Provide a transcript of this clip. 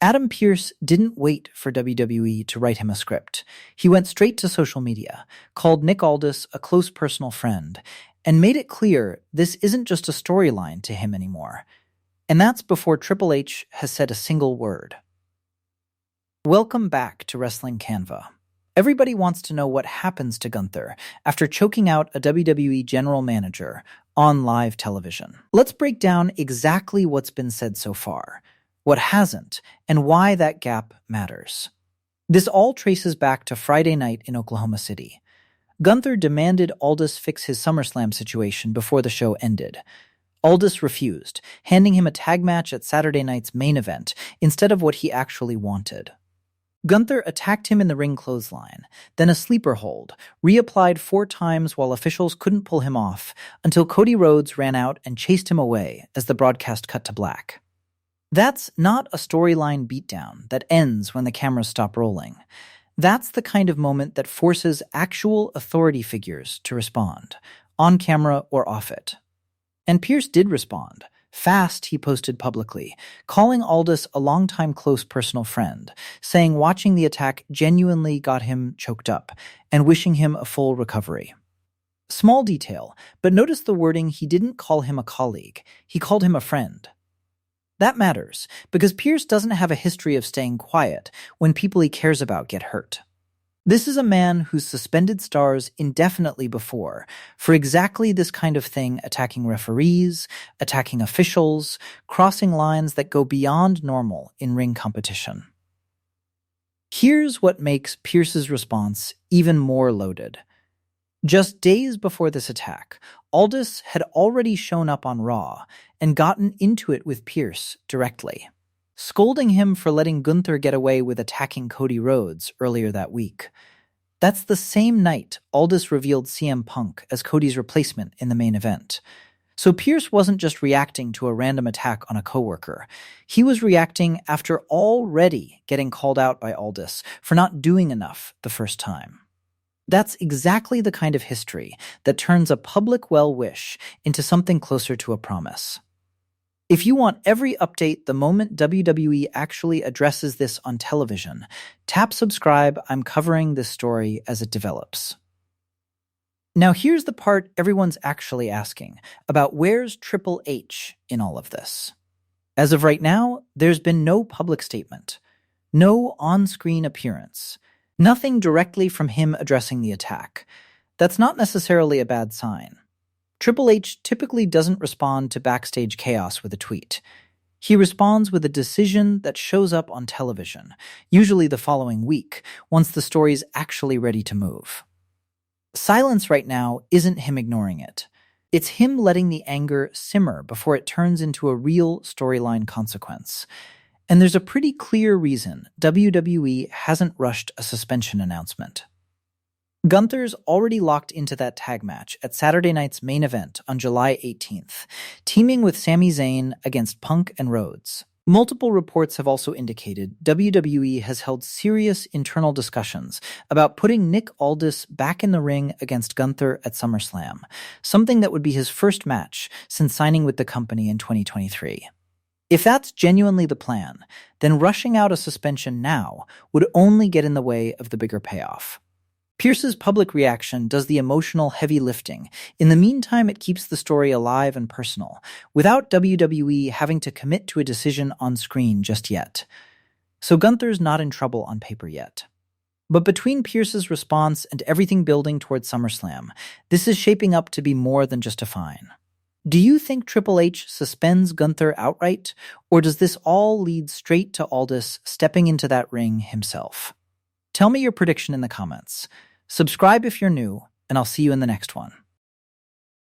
Adam Pearce didn't wait for WWE to write him a script. He went straight to social media, called Nick Aldis a close personal friend, and made it clear this isn't just a storyline to him anymore. And that's before Triple H has said a single word. Welcome back to WrestlingCannva. Everybody wants to know what happens to Gunther after choking out a WWE general manager on live television. Let's break down exactly what's been said so far, what hasn't, and why that gap matters. This all traces back to Friday night in Oklahoma City. Gunther demanded Aldis fix his SummerSlam situation before the show ended. Aldis refused, handing him a tag match at Saturday night's main event instead of what he actually wanted. Gunther attacked him in the ring clothesline, then a sleeper hold, reapplied 4 times while officials couldn't pull him off until Cody Rhodes ran out and chased him away as the broadcast cut to black. That's not a storyline beatdown that ends when the cameras stop rolling. That's the kind of moment that forces actual authority figures to respond, on camera or off it. And Pearce did respond. Fast, he posted publicly, calling Aldis a longtime close personal friend, saying watching the attack genuinely got him choked up, and wishing him a full recovery. Small detail, but notice the wording: he didn't call him a colleague, he called him a friend. That matters, because Pearce doesn't have a history of staying quiet when people he cares about get hurt. This is a man who's suspended stars indefinitely before for exactly this kind of thing, attacking referees, attacking officials, crossing lines that go beyond normal in ring competition. Here's what makes Pearce's response even more loaded. Just days before this attack, Aldis had already shown up on Raw and gotten into it with Pearce directly, scolding him for letting Gunther get away with attacking Cody Rhodes earlier that week. That's the same night Aldis revealed CM Punk as Cody's replacement in the main event. So Pearce wasn't just reacting to a random attack on a coworker. He was reacting after already getting called out by Aldis for not doing enough the first time. That's exactly the kind of history that turns a public well-wish into something closer to a promise. If you want every update the moment WWE actually addresses this on television, tap subscribe. I'm covering this story as it develops. Now here's the part everyone's actually asking about: where's Triple H in all of this? As of right now, there's been no public statement, no on-screen appearance, nothing directly from him addressing the attack. That's not necessarily a bad sign. Triple H typically doesn't respond to backstage chaos with a tweet. He responds with a decision that shows up on television, usually the following week, once the story's actually ready to move. Silence right now isn't him ignoring it. It's him letting the anger simmer before it turns into a real storyline consequence. And there's a pretty clear reason WWE hasn't rushed a suspension announcement. Gunther's already locked into that tag match at Saturday night's main event on July 18th, teaming with Sami Zayn against Punk and Rhodes. Multiple reports have also indicated WWE has held serious internal discussions about putting Nick Aldis back in the ring against Gunther at SummerSlam, something that would be his first match since signing with the company in 2023. If that's genuinely the plan, then rushing out a suspension now would only get in the way of the bigger payoff. Pearce's public reaction does the emotional heavy lifting. In the meantime, it keeps the story alive and personal, without WWE having to commit to a decision on screen just yet. So Gunther's not in trouble on paper yet. But between Pearce's response and everything building towards SummerSlam, this is shaping up to be more than just a fine. Do you think Triple H suspends Gunther outright, or does this all lead straight to Aldis stepping into that ring himself? Tell me your prediction in the comments. Subscribe if you're new, and I'll see you in the next one.